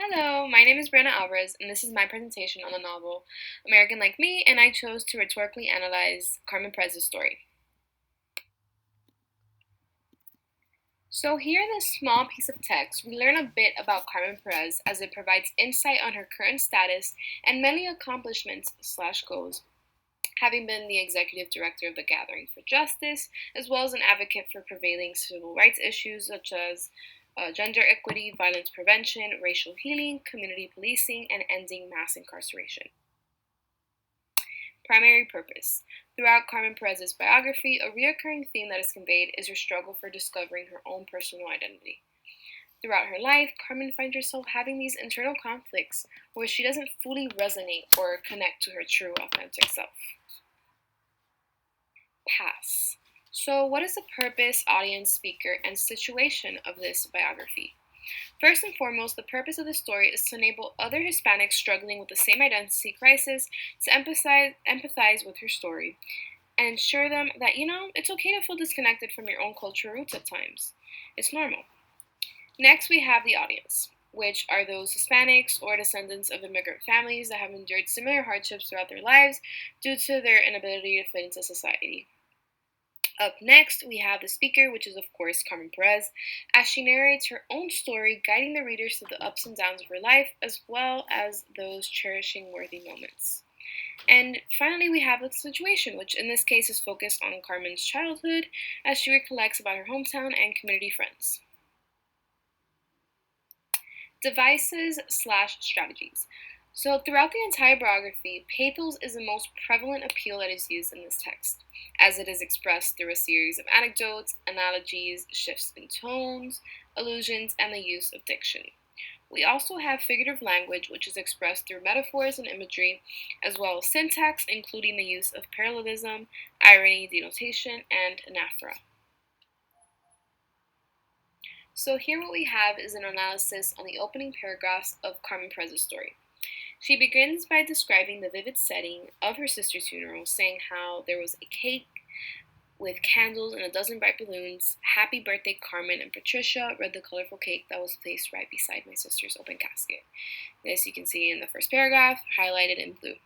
Hello, my name is Brianna Alvarez, and this is my presentation on the novel American Like Me, and I chose to rhetorically analyze Carmen Perez's story. So here in this small piece of text, we learn a bit about Carmen Perez as it provides insight on her current status and many accomplishments/goals, having been the executive director of the Gathering for Justice, as well as an advocate for prevailing civil rights issues such as gender equity, violence prevention, racial healing, community policing, and ending mass incarceration. Primary purpose. Throughout Carmen Perez's biography, a recurring theme that is conveyed is her struggle for discovering her own personal identity. Throughout her life, Carmen finds herself having these internal conflicts where she doesn't fully resonate or connect to her true, authentic self. Pass. So, what is the purpose, audience, speaker, and situation of this biography? First and foremost, the purpose of the story is to enable other Hispanics struggling with the same identity crisis to empathize with her story and ensure them that, it's okay to feel disconnected from your own cultural roots at times. It's normal. Next, we have the audience, which are those Hispanics or descendants of immigrant families that have endured similar hardships throughout their lives due to their inability to fit into society. Up next, we have the speaker, which is, of course, Carmen Perez, as she narrates her own story, guiding the readers through the ups and downs of her life, as well as those cherishing worthy moments. And finally, we have the situation, which in this case is focused on Carmen's childhood, as she recollects about her hometown and community friends. Devices/strategies. So, throughout the entire biography, pathos is the most prevalent appeal that is used in this text, as it is expressed through a series of anecdotes, analogies, shifts in tones, allusions, and the use of diction. We also have figurative language, which is expressed through metaphors and imagery, as well as syntax, including the use of parallelism, irony, denotation, and anaphora. So here what we have is an analysis on the opening paragraphs of Carmen Perez's story. She begins by describing the vivid setting of her sister's funeral, saying how there was a cake with candles and a dozen bright balloons. Happy birthday, Carmen, and Patricia read the colorful cake that was placed right beside my sister's open casket. This you can see in the first paragraph, highlighted in blue.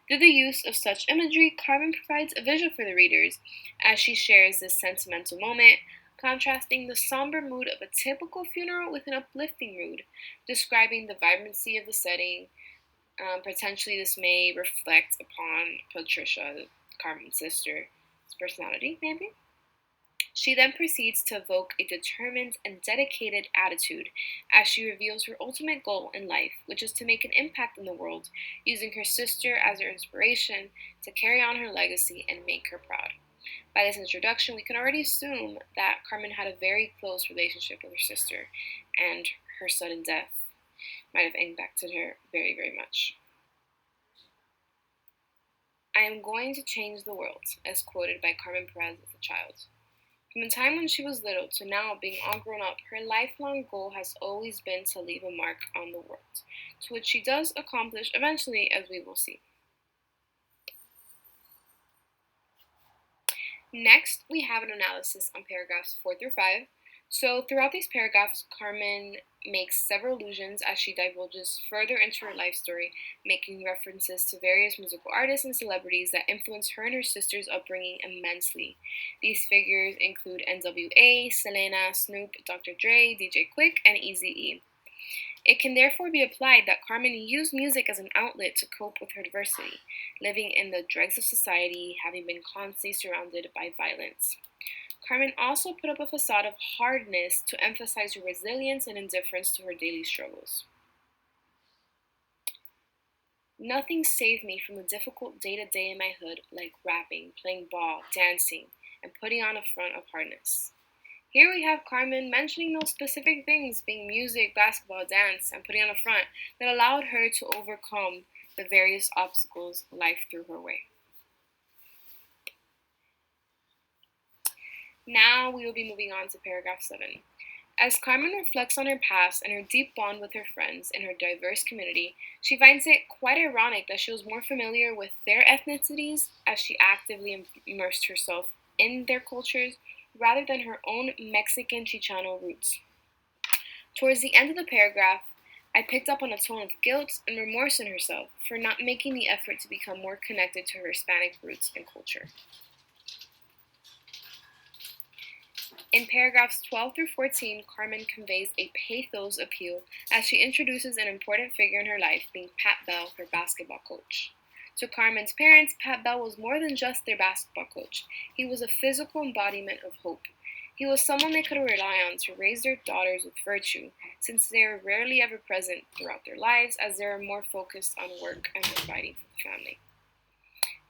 Through the use of such imagery, Carmen provides a visual for the readers as she shares this sentimental moment, contrasting the somber mood of a typical funeral with an uplifting mood, describing the vibrancy of the setting. Potentially, this may reflect upon Patricia, Carmen's sister's personality, maybe. She then proceeds to evoke a determined and dedicated attitude as she reveals her ultimate goal in life, which is to make an impact in the world, using her sister as her inspiration to carry on her legacy and make her proud. By this introduction, we can already assume that Carmen had a very close relationship with her sister, and her sudden death might have impacted her very, very much. I am going to change the world, as quoted by Carmen Perez as a child. From the time when she was little to now being all grown up, her lifelong goal has always been to leave a mark on the world, to which she does accomplish eventually, as we will see. Next, we have an analysis on paragraphs 4 through 5. So, throughout these paragraphs, Carmen makes several allusions as she divulges further into her life story, making references to various musical artists and celebrities that influenced her and her sister's upbringing immensely. These figures include NWA, Selena, Snoop, Dr. Dre, DJ Quick, and Eazy-E. It can therefore be applied that Carmen used music as an outlet to cope with her adversity, living in the dregs of society, having been constantly surrounded by violence. Carmen also put up a facade of hardness to emphasize her resilience and indifference to her daily struggles. Nothing saved me from the difficult day-to-day in my hood like rapping, playing ball, dancing, and putting on a front of hardness. Here we have Carmen mentioning those specific things, being music, basketball, dance, and putting on a front, that allowed her to overcome the various obstacles life threw her way. Now we will be moving on to paragraph 7. As Carmen reflects on her past and her deep bond with her friends in her diverse community, she finds it quite ironic that she was more familiar with their ethnicities as she actively immersed herself in their cultures rather than her own Mexican Chicano roots. Towards the end of the paragraph, I picked up on a tone of guilt and remorse in herself for not making the effort to become more connected to her Hispanic roots and culture. In paragraphs 12 through 14, Carmen conveys a pathos appeal as she introduces an important figure in her life, being Pat Bell, her basketball coach. To Carmen's parents, Pat Bell was more than just their basketball coach. He was a physical embodiment of hope. He was someone they could rely on to raise their daughters with virtue, since they were rarely ever present throughout their lives, as they were more focused on work and providing for the family.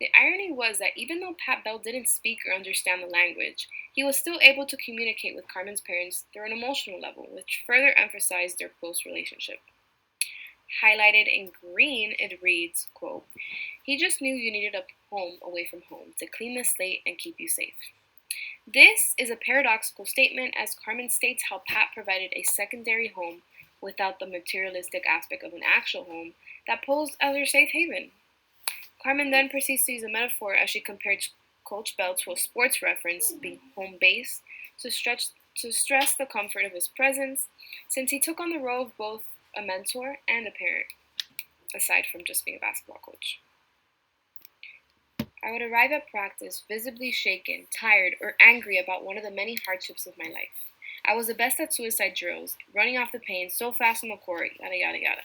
The irony was that even though Pat Bell didn't speak or understand the language, he was still able to communicate with Carmen's parents through an emotional level, which further emphasized their close relationship. Highlighted in green, it reads, quote, "He just knew you needed a home away from home to clean the slate and keep you safe." This is a paradoxical statement, as Carmen states how Pat provided a secondary home without the materialistic aspect of an actual home that posed as her safe haven. Carmen then proceeds to use a metaphor as she compared Coach Bell to a sports reference, being home base, to stress the comfort of his presence, since he took on the role of both a mentor and a parent, aside from just being a basketball coach. I would arrive at practice visibly shaken, tired, or angry about one of the many hardships of my life. I was the best at suicide drills, running off the pain so fast on the court, yada yada yada.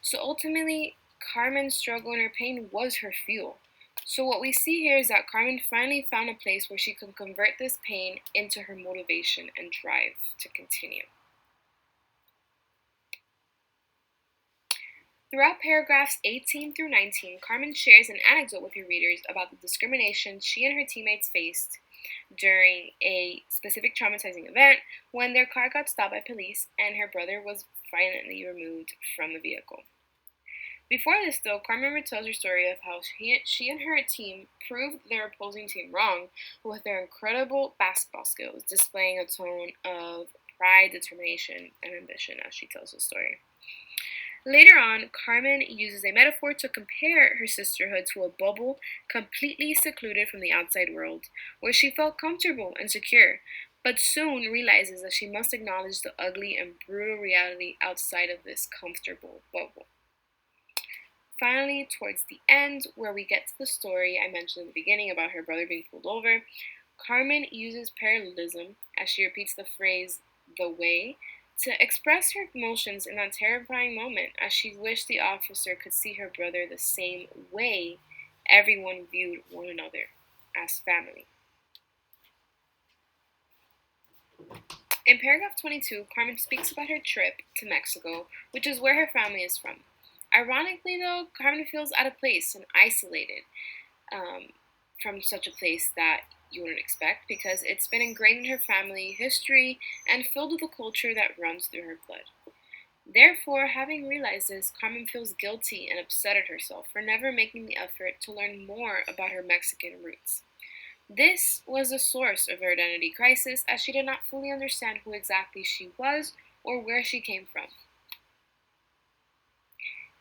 So ultimately, Carmen's struggle and her pain was her fuel. So what we see here is that Carmen finally found a place where she could convert this pain into her motivation and drive to continue. Throughout paragraphs 18 through 19, Carmen shares an anecdote with her readers about the discrimination she and her teammates faced during a specific traumatizing event when their car got stopped by police and her brother was violently removed from the vehicle. Before this, though, Carmen retells her story of how she and her team proved their opposing team wrong with their incredible basketball skills, displaying a tone of pride, determination, and ambition as she tells the story. Later on, Carmen uses a metaphor to compare her sisterhood to a bubble completely secluded from the outside world, where she felt comfortable and secure, but soon realizes that she must acknowledge the ugly and brutal reality outside of this comfortable bubble. Finally, towards the end, where we get to the story I mentioned in the beginning about her brother being pulled over, Carmen uses parallelism as she repeats the phrase, "the way," to express her emotions in that terrifying moment, as she wished the officer could see her brother the same way everyone viewed one another, as family. In paragraph 22, Carmen speaks about her trip to Mexico, which is where her family is from. Ironically, though, Carmen feels out of place and isolated from such a place that you wouldn't expect, because it's been ingrained in her family history and filled with a culture that runs through her blood. Therefore, having realized this, Carmen feels guilty and upset at herself for never making the effort to learn more about her Mexican roots. This was the source of her identity crisis, as she did not fully understand who exactly she was or where she came from.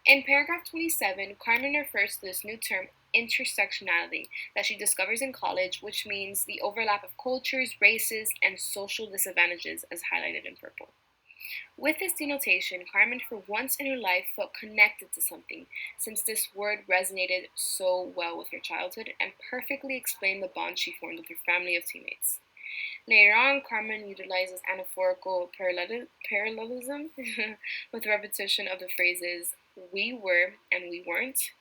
In paragraph 27, Carmen refers to this new term, intersectionality, that she discovers in college, which means the overlap of cultures, races, and social disadvantages, as highlighted in purple. With this denotation, Carmen for once in her life felt connected to something, since this word resonated so well with her childhood and perfectly explained the bond she formed with her family of teammates. Later on, Carmen utilizes anaphorical parallelism with repetition of the phrases "we were" and "we weren't"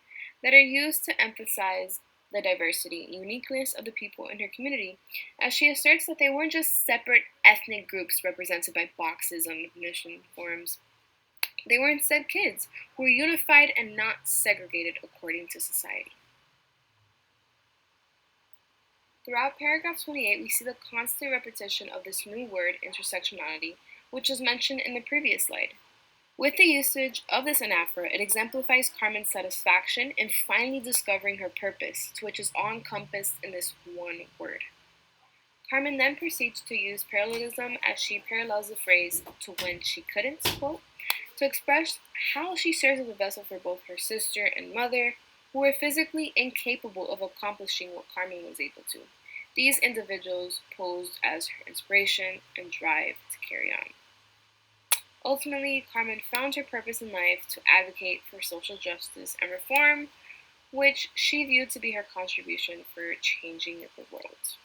that are used to emphasize the diversity and uniqueness of the people in her community, as she asserts that they weren't just separate ethnic groups represented by boxes on admission forms. They were instead kids who were unified and not segregated according to society. Throughout paragraph 28, we see the constant repetition of this new word, intersectionality, which was mentioned in the previous slide. With the usage of this anaphora, it exemplifies Carmen's satisfaction in finally discovering her purpose, to which is all encompassed in this one word. Carmen then proceeds to use parallelism as she parallels the phrase "to when she couldn't," quote, to express how she serves as a vessel for both her sister and mother, who were physically incapable of accomplishing what Carmen was able to. These individuals posed as her inspiration and drive to carry on. Ultimately, Carmen found her purpose in life to advocate for social justice and reform, which she viewed to be her contribution for changing the world.